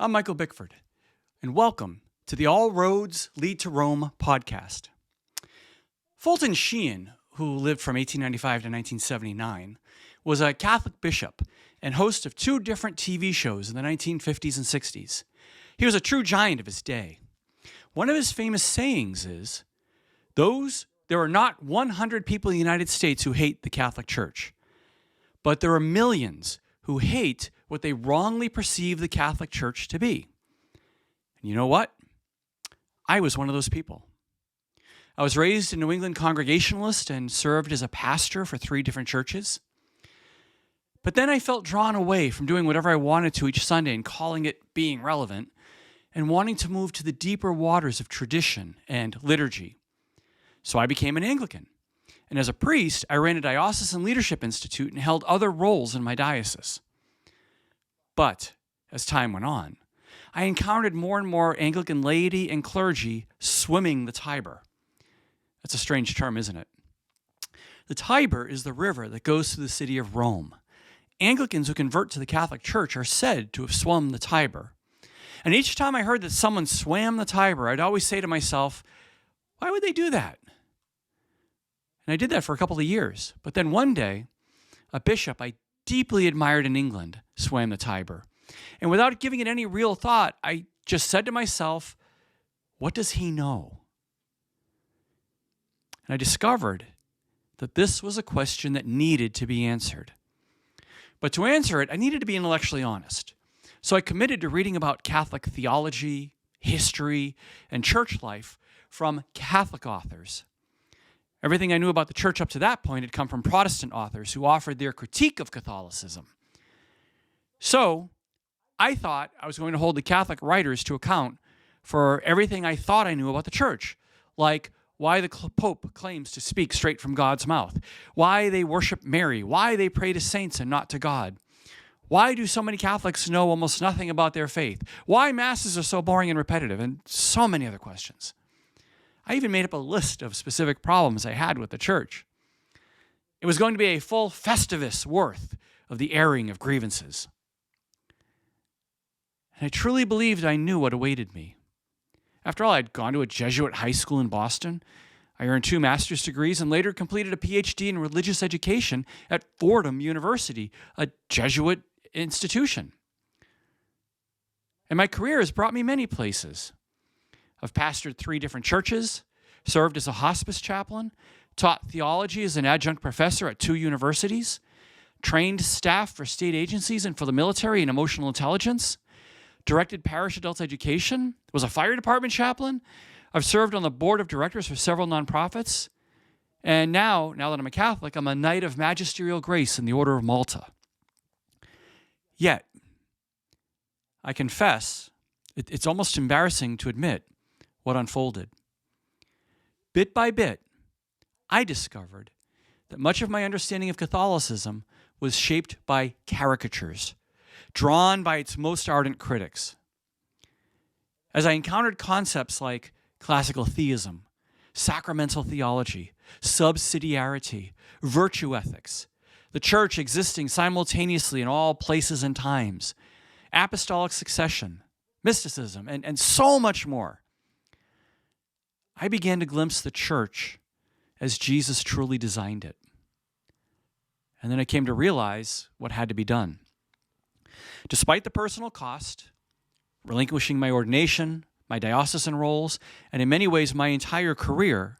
I'm Michael Bickford, and welcome to the All Roads Lead to Rome podcast. Fulton Sheen, who lived from 1895 to 1979, was a Catholic bishop and host of two different TV shows in the 1950s and 60s. He was a true giant of his day. One of his famous sayings is, there are not 100 people in the United States who hate the Catholic Church, but there are millions who hate what they wrongly perceive the Catholic Church to be. And you know what? I was one of those people. I was raised a New England Congregationalist and served as a pastor for 3 different churches. But then I felt drawn away from doing whatever I wanted to each Sunday and calling it being relevant and wanting to move to the deeper waters of tradition and liturgy. So I became an Anglican. And as a priest, I ran a diocesan leadership institute and held other roles in my diocese. But as time went on, I encountered more and more Anglican laity and clergy swimming the Tiber. That's a strange term, isn't it? The Tiber is the river that goes through the city of Rome. Anglicans who convert to the Catholic Church are said to have swum the Tiber. And each time I heard that someone swam the Tiber, I'd always say to myself, why would they do that? And I did that for a couple of years. But then one day, a bishop I deeply admired in England swam the Tiber. And without giving it any real thought, I just said to myself, what does he know? And I discovered that this was a question that needed to be answered. But to answer it, I needed to be intellectually honest. So I committed to reading about Catholic theology, history, and church life from Catholic authors. Everything I knew about the church up to that point had come from Protestant authors who offered their critique of Catholicism. So I thought I was going to hold the Catholic writers to account for everything I thought I knew about the church, like why the Pope claims to speak straight from God's mouth, why they worship Mary, why they pray to saints and not to God, why do so many Catholics know almost nothing about their faith, why masses are so boring and repetitive, and so many other questions. I even made up a list of specific problems I had with the church. It was going to be a full Festivus worth of the airing of grievances. And I truly believed I knew what awaited me. After all, I'd gone to a Jesuit high school in Boston. I earned 2 master's degrees and later completed a PhD in religious education at Fordham University, a Jesuit institution. And my career has brought me many places. I've pastored 3 different churches, served as a hospice chaplain, taught theology as an adjunct professor at 2 universities, trained staff for state agencies and for the military in emotional intelligence, directed parish adult education, was a fire department chaplain. I've served on the board of directors for several nonprofits. And now that I'm a Catholic, I'm a Knight of Magisterial Grace in the Order of Malta. Yet, I confess, it's almost embarrassing to admit what unfolded. Bit by bit, I discovered that much of my understanding of Catholicism was shaped by caricatures, drawn by its most ardent critics. As I encountered concepts like classical theism, sacramental theology, subsidiarity, virtue ethics, the church existing simultaneously in all places and times, apostolic succession, mysticism, and so much more, I began to glimpse the church as Jesus truly designed it. And then I came to realize what had to be done. Despite the personal cost, relinquishing my ordination, my diocesan roles, and in many ways my entire career,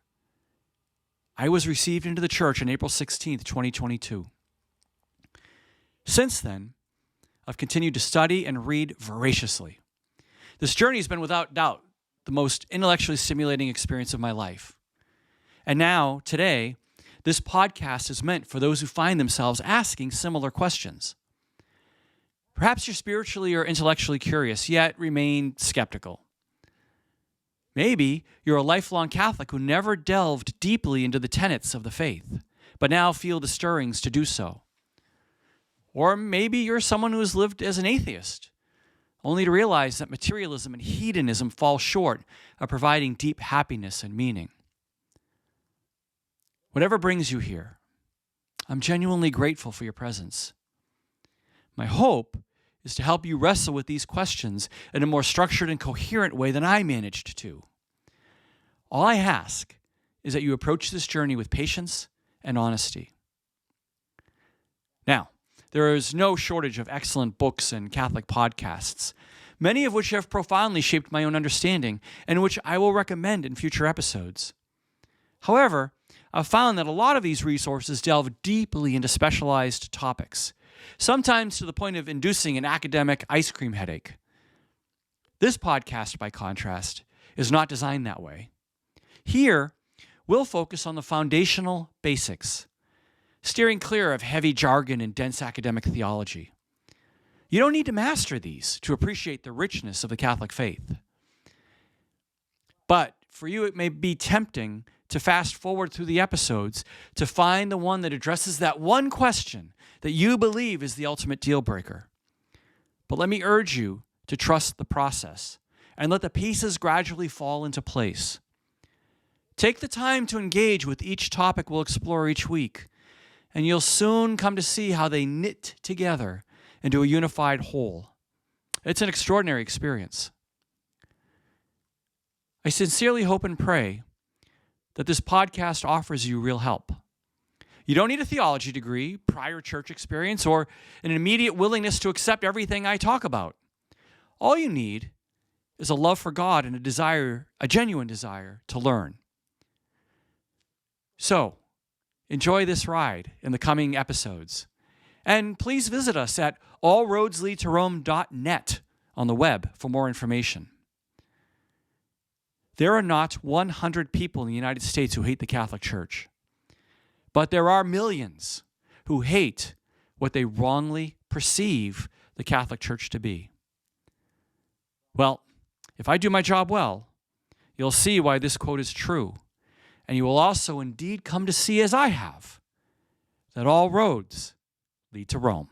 I was received into the church on April 16th, 2022. Since then, I've continued to study and read voraciously. This journey has been without doubt the most intellectually stimulating experience of my life. And now, today, this podcast is meant for those who find themselves asking similar questions. Perhaps you're spiritually or intellectually curious, yet remain skeptical. Maybe you're a lifelong Catholic who never delved deeply into the tenets of the faith, but now feel the stirrings to do so. Or maybe you're someone who has lived as an atheist, only to realize that materialism and hedonism fall short of providing deep happiness and meaning. Whatever brings you here, I'm genuinely grateful for your presence. My hope is to help you wrestle with these questions in a more structured and coherent way than I managed to. All I ask is that you approach this journey with patience and honesty. Now, there is no shortage of excellent books and Catholic podcasts, many of which have profoundly shaped my own understanding and which I will recommend in future episodes. However, I've found that a lot of these resources delve deeply into specialized topics, sometimes to the point of inducing an academic ice cream headache. This podcast, by contrast, is not designed that way. Here, we'll focus on the foundational basics, steering clear of heavy jargon and dense academic theology. You don't need to master these to appreciate the richness of the Catholic faith. But for you, it may be tempting to fast forward through the episodes to find the one that addresses that one question that you believe is the ultimate deal breaker. But let me urge you to trust the process and let the pieces gradually fall into place. Take the time to engage with each topic we'll explore each week, and you'll soon come to see how they knit together into a unified whole. It's an extraordinary experience. I sincerely hope and pray that this podcast offers you real help. You don't need a theology degree, prior church experience, or an immediate willingness to accept everything I talk about. All you need is a love for God and a genuine desire to learn. So, enjoy this ride in the coming episodes. And please visit us at allroadsleadtorome.net on the web for more information. There are not 100 people in the United States who hate the Catholic Church, but there are millions who hate what they wrongly perceive the Catholic Church to be. Well, if I do my job well, you'll see why this quote is true, and you will also indeed come to see, as I have, that all roads lead to Rome.